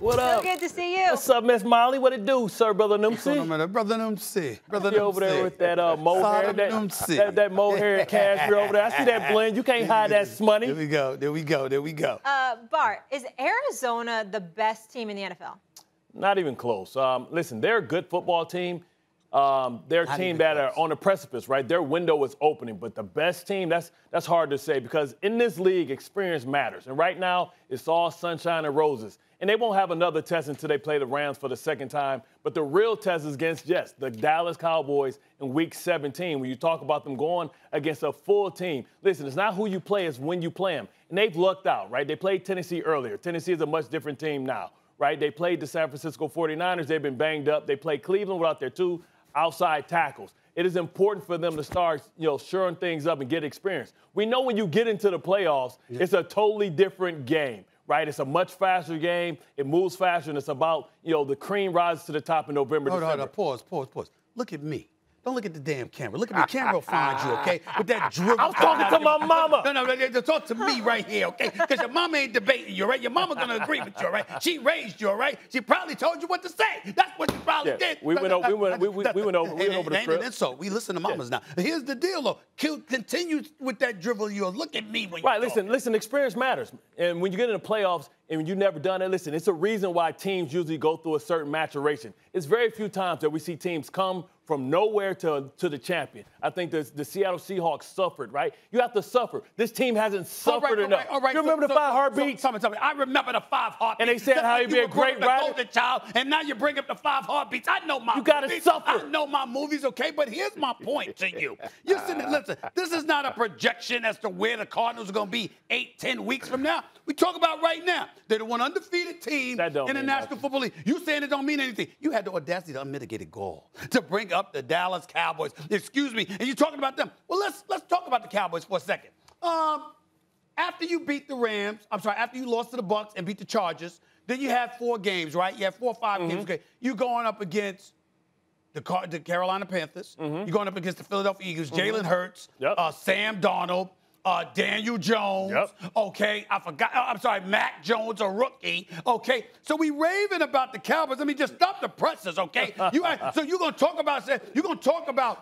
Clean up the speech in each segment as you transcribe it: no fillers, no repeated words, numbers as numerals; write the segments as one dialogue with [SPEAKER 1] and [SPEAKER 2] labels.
[SPEAKER 1] What up?
[SPEAKER 2] So good to see you.
[SPEAKER 1] What's up, Miss Molly? What it do, sir, Brother Noomsy?
[SPEAKER 3] Brother Noomsy. Brother
[SPEAKER 1] Noomsy. over there with that mohair, that mohair cashmere over there. I see that blend. You can't hide that smoney.
[SPEAKER 3] There we go. There we go. There we go.
[SPEAKER 2] Bart, is Arizona the best team in the NFL?
[SPEAKER 1] Not even close. Listen, they're a good football team. They're a team that are on the precipice, right? Their window is opening, but the best team, that's hard to say because in this league, experience matters. And right now, it's all sunshine and roses. And they won't have another test until they play the Rams for the second time. But the real test is against, yes, the Dallas Cowboys in Week 17. When you talk about them going against a full team, listen, it's not who you play, it's when you play them. And they've lucked out, right? They played Tennessee earlier. Tennessee is a much different team now, right? They played the San Francisco 49ers. They've been banged up. They played Cleveland without their two outside tackles. It is important for them to start, shoring things up and get experience. We know when you get into the playoffs, it's a totally different game, right? It's a much faster game. It moves faster, and it's about, the cream rises to the top in November, December.
[SPEAKER 3] Hold on, pause. Look at me. Don't look at the damn camera. Look at me. The camera will find you, okay? With that dribble.
[SPEAKER 1] I'm talking to my mama.
[SPEAKER 3] No, talk to me right here, okay? Because your mama ain't debating you, right? Your mama gonna agree with you, right? She raised you, right? She probably told you what to say. That's what she probably did.
[SPEAKER 1] We went over the script.
[SPEAKER 3] So we listen to mamas now. Here's the deal, though. Continue with that dribble. You'll look at me when you talk.
[SPEAKER 1] Listen, experience matters. And when you get in the playoffs and you've never done it, listen, it's a reason why teams usually go through a certain maturation. It's very few times that we see teams come from nowhere to the champion. I think the Seattle Seahawks suffered, right? You have to suffer. This team hasn't suffered enough.
[SPEAKER 3] All right.
[SPEAKER 1] You remember the 5 heartbeats?
[SPEAKER 3] Tell me. I remember the 5 heartbeats.
[SPEAKER 1] And they said how he'd be a great rider.
[SPEAKER 3] The child, and now you bring up the 5 heartbeats. I know my
[SPEAKER 1] movies. You got to suffer.
[SPEAKER 3] I know my movies, okay? But here's my point to you. Listen, this is not a projection as to where the Cardinals are going to be 8-10 weeks from now. We talk about right now. They're the one undefeated team in the National Football League. You saying it don't mean anything. You had the audacity, the unmitigated gall to bring up the Dallas Cowboys. Excuse me. And you're talking about them. Well, let's talk about the Cowboys for a second. After you beat the Rams, after you lost to the Bucs and beat the Chargers, then you had 4 games, right? You had 4 or 5 games. Okay. You're going up against the Carolina Panthers. You're going up against the Philadelphia Eagles, Jalen Hurts, Sam Darnold, Daniel Jones, okay, Mac Jones, a rookie, okay. So we raving about the Cowboys. I mean, just stop the presses, okay? So you're gonna talk about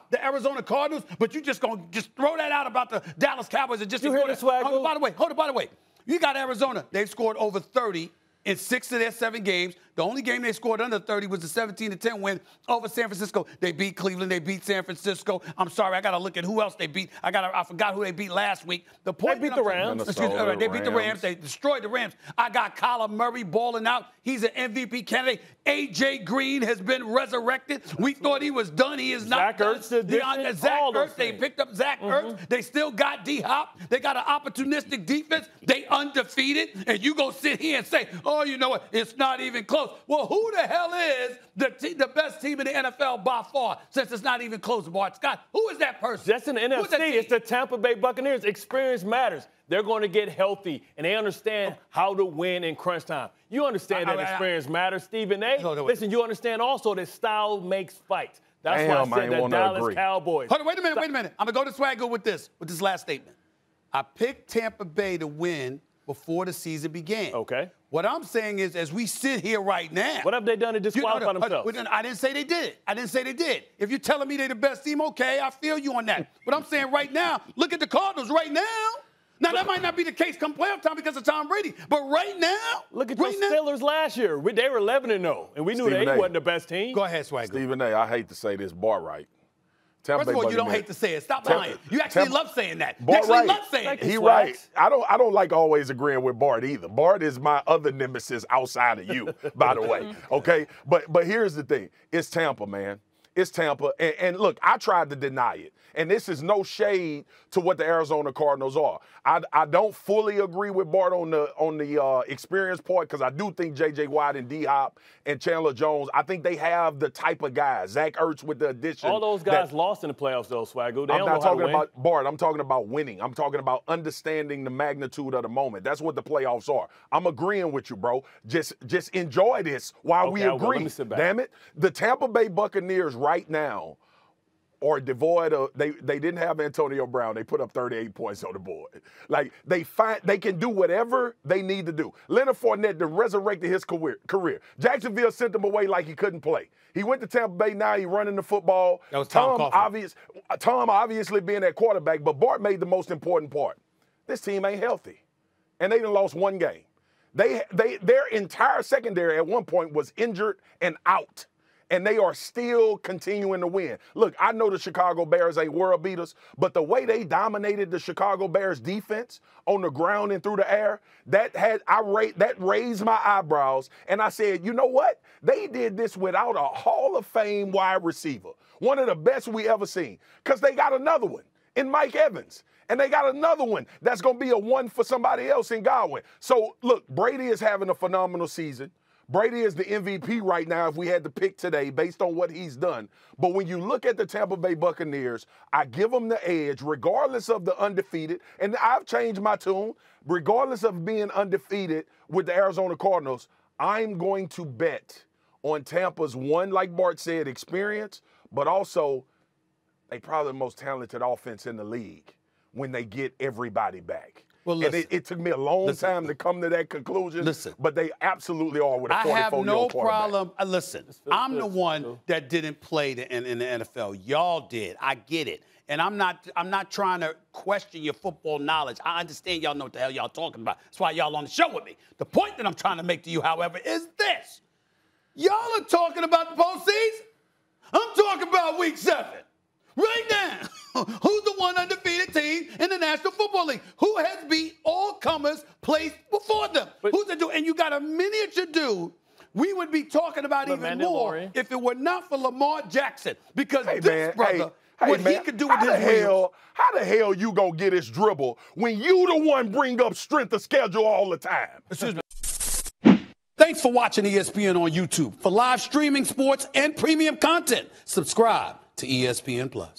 [SPEAKER 3] the Arizona Cardinals, but you just gonna throw that out about the Dallas Cowboys and just
[SPEAKER 1] you hear the swag.
[SPEAKER 3] By the way, you got Arizona. They've scored over 30 in 6 of their 7 games. The only game they scored under 30 was the 17-10 win over San Francisco. They beat Cleveland. They beat San Francisco. I'm sorry, I got to look at who else they beat. I forgot who they beat last week.
[SPEAKER 1] They beat the Rams.
[SPEAKER 3] They beat the Rams. They destroyed the Rams. I got Kyler Murray balling out. He's an MVP candidate. A.J. Green has been resurrected. We thought he was done. He is not done. Zach Ertz, they picked up Zach Ertz. They still got D-Hop. They got an opportunistic defense. They undefeated. And you go sit here and say, oh, you know what, it's not even close. Well, who the hell is the best team in the NFL by far, since it's not even close, Bart Scott? Who is that person?
[SPEAKER 1] That's in the NFC. It's the Tampa Bay Buccaneers. Experience matters. They're going to get healthy, and they understand how to win in crunch time. You understand that experience matters, Stephen A. Listen, you understand also that style makes fights. That's why I said the Dallas Cowboys.
[SPEAKER 3] Hold on, wait a minute. I'm going to go to Swaggo with this last statement. I picked Tampa Bay to win before the season began.
[SPEAKER 1] Okay.
[SPEAKER 3] What I'm saying is, as we sit here right now.
[SPEAKER 1] What have they done to disqualify themselves?
[SPEAKER 3] I didn't say they did. If you're telling me they're the best team, okay, I feel you on that. But I'm saying right now, look at the Cardinals right now. Now, that might not be the case come playoff time because of Tom Brady. But right now.
[SPEAKER 1] Look at the Steelers last year. They were 11-0, and we knew they wasn't the best team.
[SPEAKER 3] Go ahead, Swagger.
[SPEAKER 4] Stephen A., I hate to say this, Bart right.
[SPEAKER 3] First of all, you don't hate to say it. Stop lying. You actually love saying that. You actually love saying it.
[SPEAKER 4] He right. I don't like always agreeing with Bart either. Bart is my other nemesis outside of you, by the way. Okay? But here's the thing. It's Tampa, man. It's Tampa. And look, I tried to deny it. And this is no shade to what the Arizona Cardinals are. I don't fully agree with Bart on the experience part, because I do think J.J. Watt and D-Hop and Chandler Jones, I think they have the type of guys. Zach Ertz with the addition.
[SPEAKER 1] All those guys lost in the playoffs, though, Swaggo.
[SPEAKER 4] I'm not talking about Bart. I'm talking about winning. I'm talking about understanding the magnitude of the moment. That's what the playoffs are. I'm agreeing with you, bro. Just enjoy this while we agree.
[SPEAKER 1] Let me sit back.
[SPEAKER 4] Damn it. The Tampa Bay Buccaneers right now are devoid of, they didn't have Antonio Brown. They put up 38 points on the board. Like, they can do whatever they need to do. Leonard Fournette then resurrected his career. Jacksonville sent him away like he couldn't play. He went to Tampa Bay, now he's running the football.
[SPEAKER 3] That was
[SPEAKER 4] Tom obviously being that quarterback, but Bart made the most important part. This team ain't healthy. And they done lost one game. Their entire secondary at one point was injured and out. And they are still continuing to win. Look, I know the Chicago Bears ain't world beaters, but the way they dominated the Chicago Bears defense on the ground and through the air, that raised my eyebrows. And I said, you know what? They did this without a Hall of Fame wide receiver, one of the best we ever seen, because they got another one in Mike Evans. And they got another one that's going to be a one for somebody else in Godwin. So, look, Brady is having a phenomenal season. Brady is the MVP right now if we had to pick today based on what he's done. But when you look at the Tampa Bay Buccaneers, I give them the edge regardless of the undefeated. And I've changed my tune. Regardless of being undefeated with the Arizona Cardinals, I'm going to bet on Tampa's one, like Bart said, experience, but also they probably the most talented offense in the league when they get everybody back. Well, listen, and it took me a long time to come to that conclusion. But they absolutely are with a 44-year-old quarterback. I have no problem.
[SPEAKER 3] Listen, I'm the one that didn't play in the NFL. Y'all did. I get it. And I'm not trying to question your football knowledge. I understand y'all know what the hell y'all talking about. That's why y'all on the show with me. The point that I'm trying to make to you, however, is this. Y'all are talking about the postseason. I'm talking about week 7. Right now, who's the one undefeated team in the National Football League? Who has beat all comers placed before them? Who's the dude? And you got a miniature dude. We would be talking about even more if it were not for Lamar Jackson. Because this brother, what he could do with his wheels.
[SPEAKER 4] How the hell you gonna get his dribble when you the one bring up strength of schedule all the time?
[SPEAKER 3] Excuse me. Thanks for watching ESPN on YouTube. For live streaming, sports, and premium content, subscribe to ESPN+.